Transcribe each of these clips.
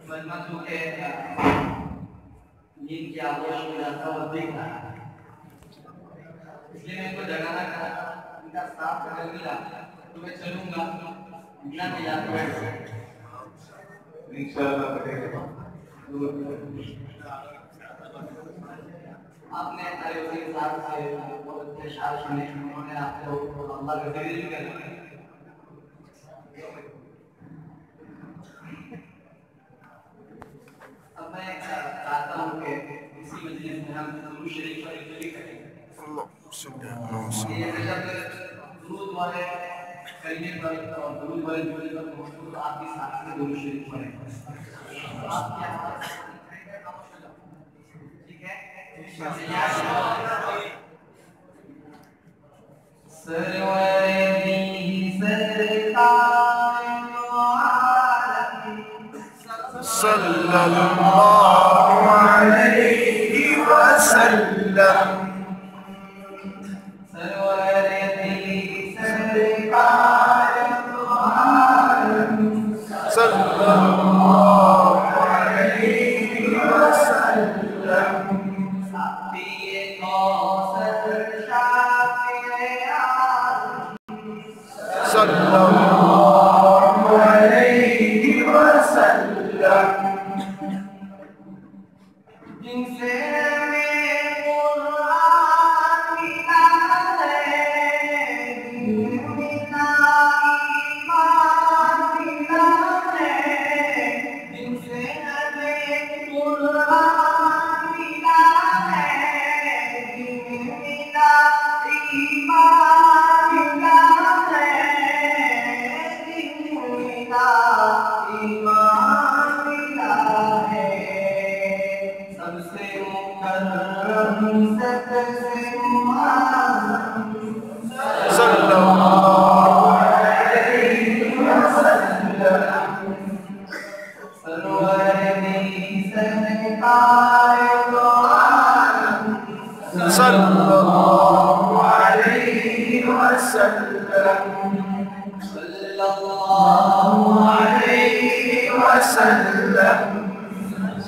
مجمع چونکہ نیند کی آغوش میں جاتا اور دیکھ رہا ہے، اس لیے میں ان کو جگانا کہا ان کا صاف کرنے ملا تو میں چلوں گا بنا تیار ہوئے انشاءاللہ پڑھے گا. آپ نے ارے اسی صاحب سے بہت اچھے اشعار سنے، انہوں نے آپ کو اللہ کا ذکر بھی کرنا. اب میں چاہتا ہوں کہ اسی مجلس میں ہم درود شریف پر ذکر کریں. یہ جب درود والے کلمے پر اور درود والے جملے پر پہنچوں تو آپ کی ساتھ میں درود شریف پڑھیں. آپ کیا ٹھیک ہے؟ سروردی سرکار صلی اللہ علیہ وسلم. سروردی سرکار صلی اللہ علیہ وسلم. صلی اللہ علیہ وسلم. جن سے ہمیں قرآن ملا ہے، جن بنا ایمان ملا ہے، جن سے ہمیں قرآن ملا ہے، جن بنا ایمان ملا ہے، ایمان ملا ہے. سب سے مکرم سب سے معظم صلی اللہ علیہ وسلم. سروردی سرکار دو عالم صلی اللہ علیہ وسلم. صلی اللہ علیہ وسلم.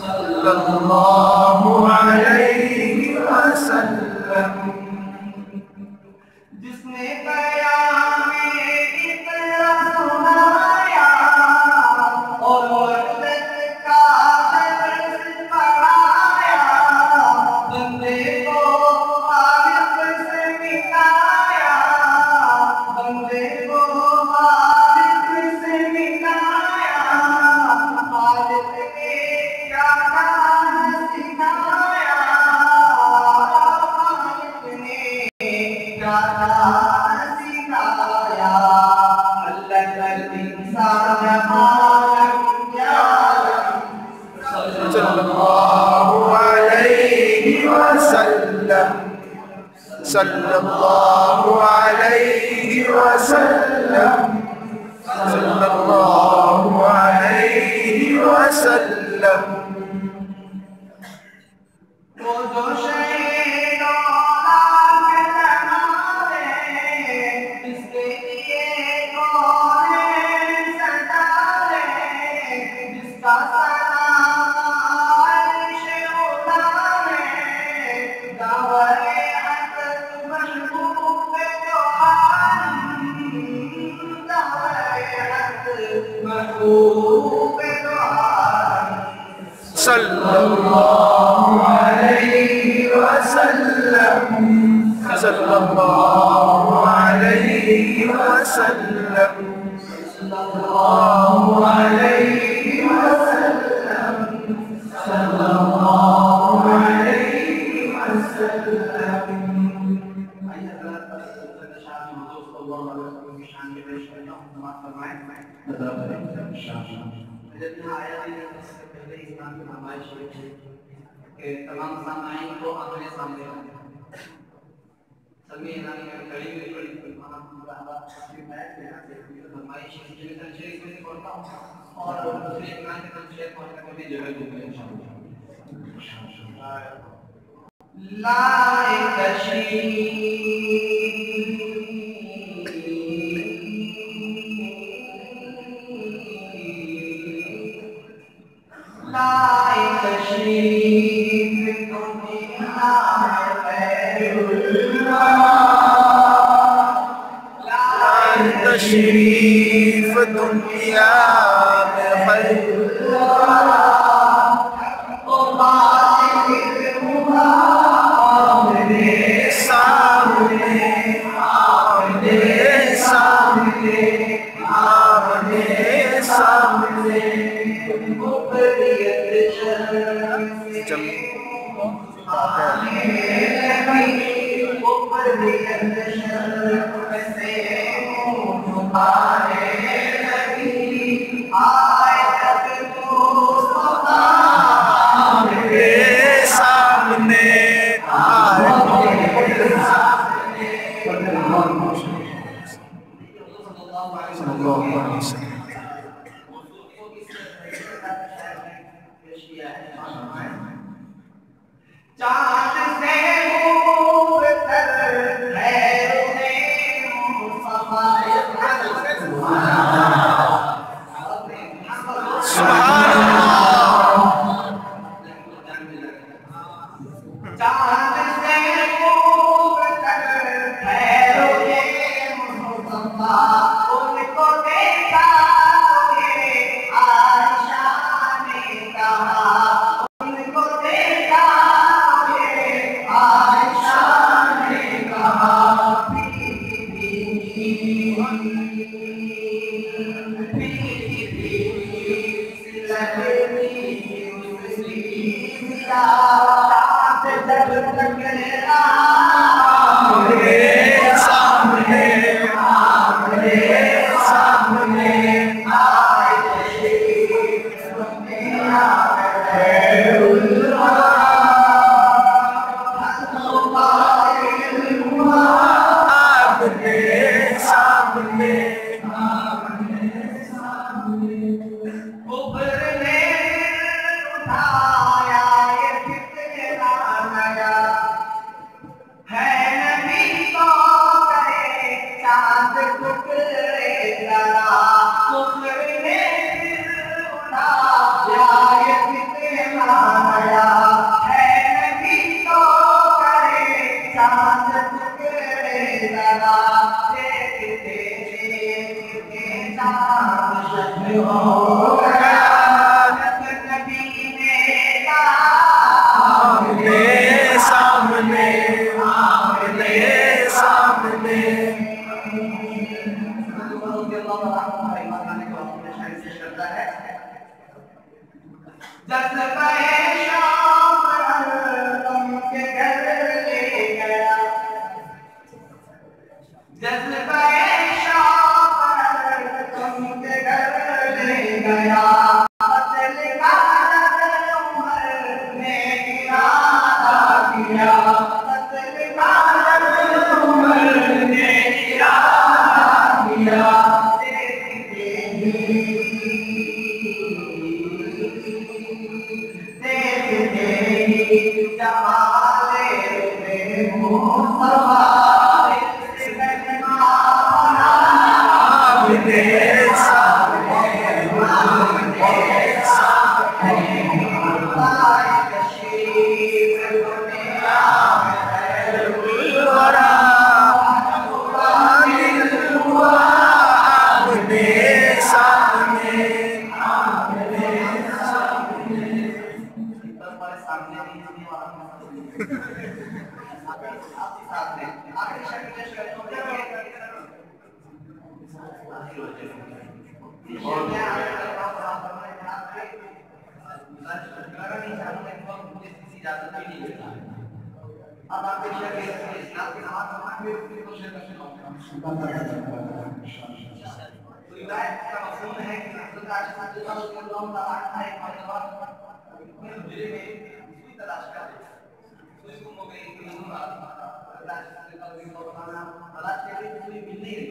صلی اللہ علیہ وسلم. جس نے پیام اقرا سنایا اور وحدت کا درس پڑھایا، بندے کو خالق سے ملایا، بندے کو خالق سے ملایا، خالق نے کیا کام سکھایا، خالق نے کیا کام سکھایا. اللہ الانسان عالم یعلم صلی اللہ علیہ وسلم. صلی اللہ علیہ وسلم. صلی اللہ علیہ وسلم. وہ جو شہید اولاد نمانے جس کے لیے کونین سجانے، جس کا ثنا عرش اڑانے، دعوے حق محبوب دو عالم، دعوے حق محبوب دو عالم. صلی اللہ علیہ وسلم. صلی اللہ علیہ وسلم. صلی اللہ علیہ وسلم. صلی اللہ علیہ وسلم. آئیے حضرات شان محمود صلی اللہ علیہ وسلم کی شان کے پیش کرتا ہوں. نماز فرمائیں. حضرات جب یہاں آیا تھی سے پہلے اسلام کی فرمائش ہوئی تھی کہ تمام سامعین کو آمنے سامنے رکھیں. سلمی اعلانی میں کھڑی ہوئی پڑی تھی وہاں پورا اپنی بیٹھ میں آتے ہوئی فرمائش ہے جنہیں تنشیخ میں پڑھتا ہوں اور دوسری اعلان کے تنشیخ پڑھنے کو بھی جگہ دوں گا انشاءاللہ. لائق شیء لائے تشریف دنیا میں خیراللہ، لائے تشریف دنیا میں خیراللہ، او باطل ہوا آمنے سامنے، آمنے سامنے، آمنے سامنے، اوپریت شرم سے آنے لگی، اوپریت شرم سے آنے لگی، آئے تک تو آمنے سامنے، آئے صلی اللہ علیہ وسلم۔ چاند سے خوب تر خیروں نے مصطفیٰ، سبحان اللہ، چاند سے خوب تر خیروں نے مصطفیٰ، ان کو دیکھا تو یہ عائشہ نے کہا، ان کو دیکھا تو یہ عائشہ نے کہا، اب آپ کو شیئر کریں گے آپ کے نماز سماج میں اس کو شیئر کرتے تو روایت کا مفہوم ہے کہ حضرت عائشہ رضی اللہ تعالیٰ عنہا ایک مرتبہ اپنے حجرے میں سوئی تلاش کر رہے تھے، سوئی گم ہو گئی تھی، حضرت عائشہ رضی اللہ تعالیٰ عنہا تلاش کر رہی سوئی مل نہیں رہی،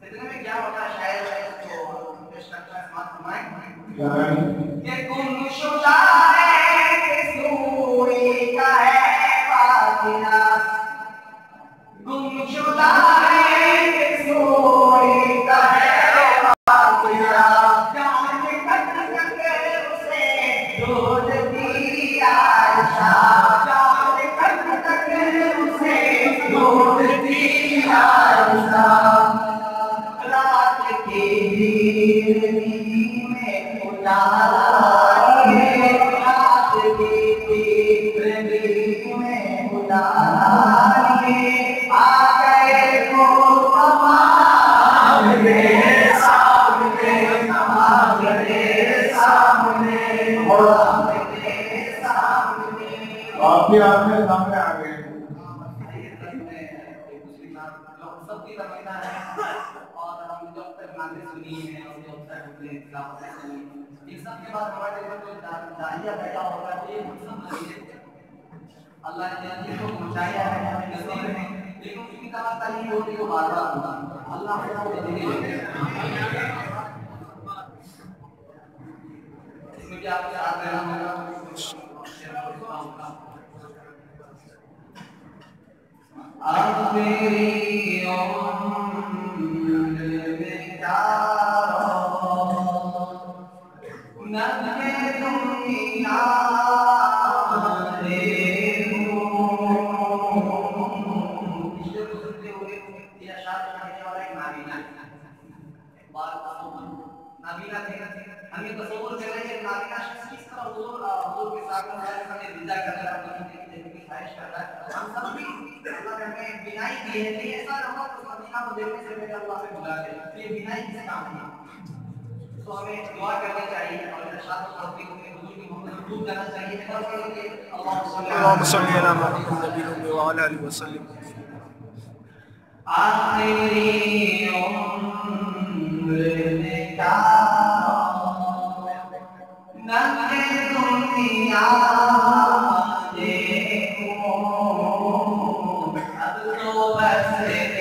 اتنے میں کیا ہوتا ہے شاید اس کو پیش کرتا ہے سماعت فرمائیں کہ گم شدہ ہے کہ سوئی کا ہے گم شدہ ہے کہ سوئی کا ہے جان کٹ کر اسے سامنے آ گئے سب کی تمنا ہے اور ہم جو تک نازل سنی ہے اور جو تک اپنے خلافت سنی ہے اس سب کے بعد ہمارے اوپر جو داعیہ پیدا ہوگا یہ ہم سب لوگ اللہ نے جن کو پہنچایا ہے ہمیں نصیب ہے لیکن اس کی طرح تعلیم ہوتی ہے بار بار ہوگا اللہ ہم کو دے اس میں بھی آپ کو یاد رہنا ہوگا اب میری عمر میں کیا نہ کہ دنیا نابینا تھے ہمیں تصور کر رہے ہیں نابینا شخص کس طرح حضور کے ساتھ ہمیں رضا کر رہا ہے زندگی کی خواہش کر رہا ہے ہم سب بھی اللہ نے ہمیں بینائی دی ہے کہ ایسا نہ ہو کہ مدینہ کو دیکھنے سے پہلے اللہ سے بلا لے یہ بینائی کس کام ہے تو ہمیں دعا کرنی چاہیے اور ارشاد و توفیق میں حضور کی محبت خوب کرنا چاہیے اور کہ اللهم صل على محمد وعلى اله وسلم آخری عمر میں کیا نہ کہ دنیا دیکھوں اب تو بس ایک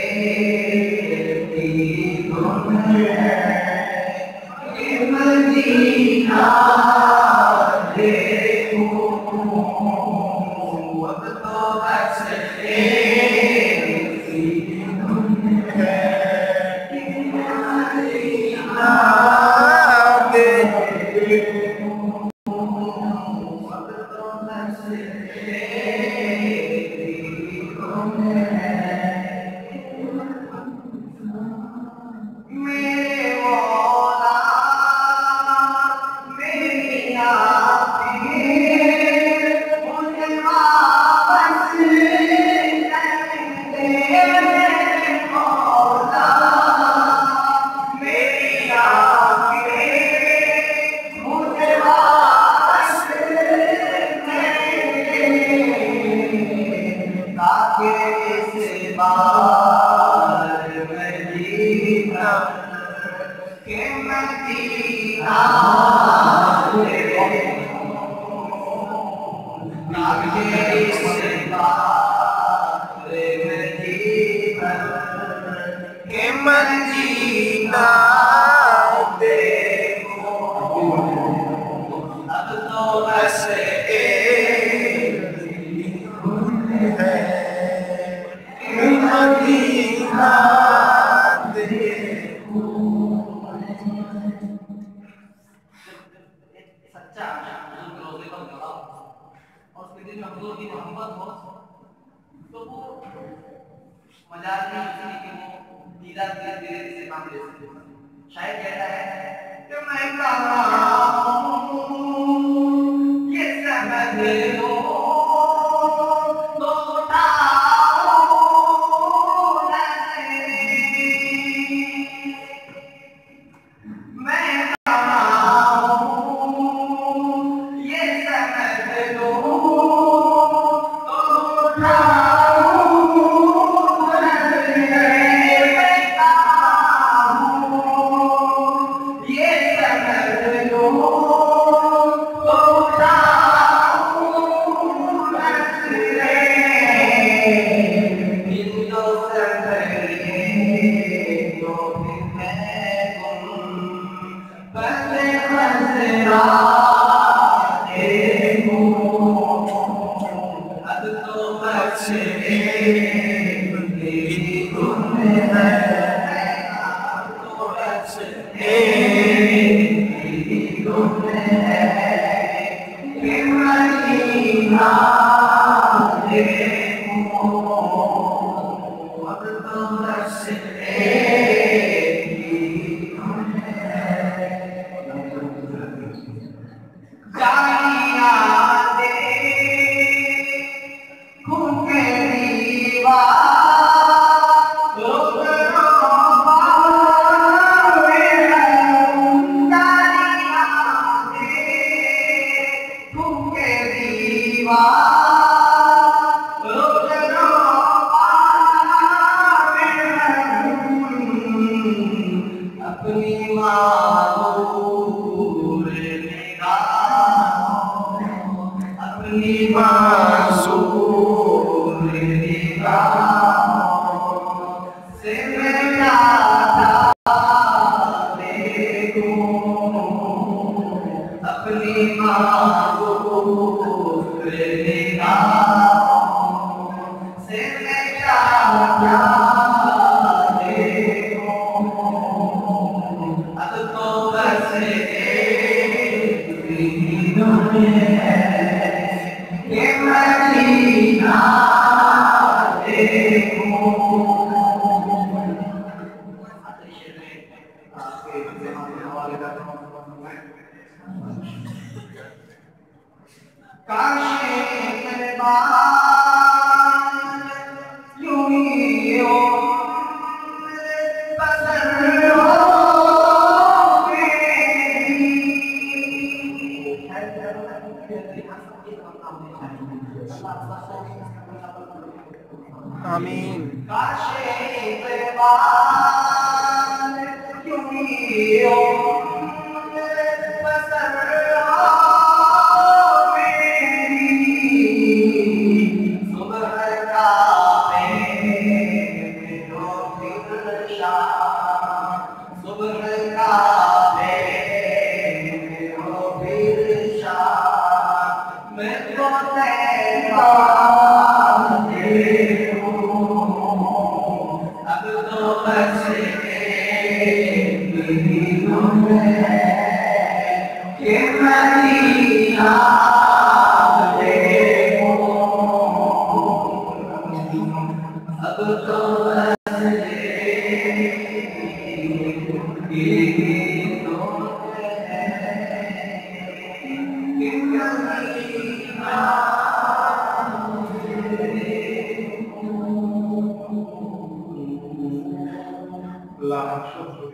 ہی دھن ہے کہ مدینہ دیکھوں اب تو بس شاید کہتا ہے کہ میں کہاں ہوں یہ سمجھ لو تو بس ایک دن ہے کہ مدینہ دیکھوں. کاش میرے بال یوں ہی ہو بسر آمین. کاش میرے بال یوں ہی ہو بسر لاکھ شکر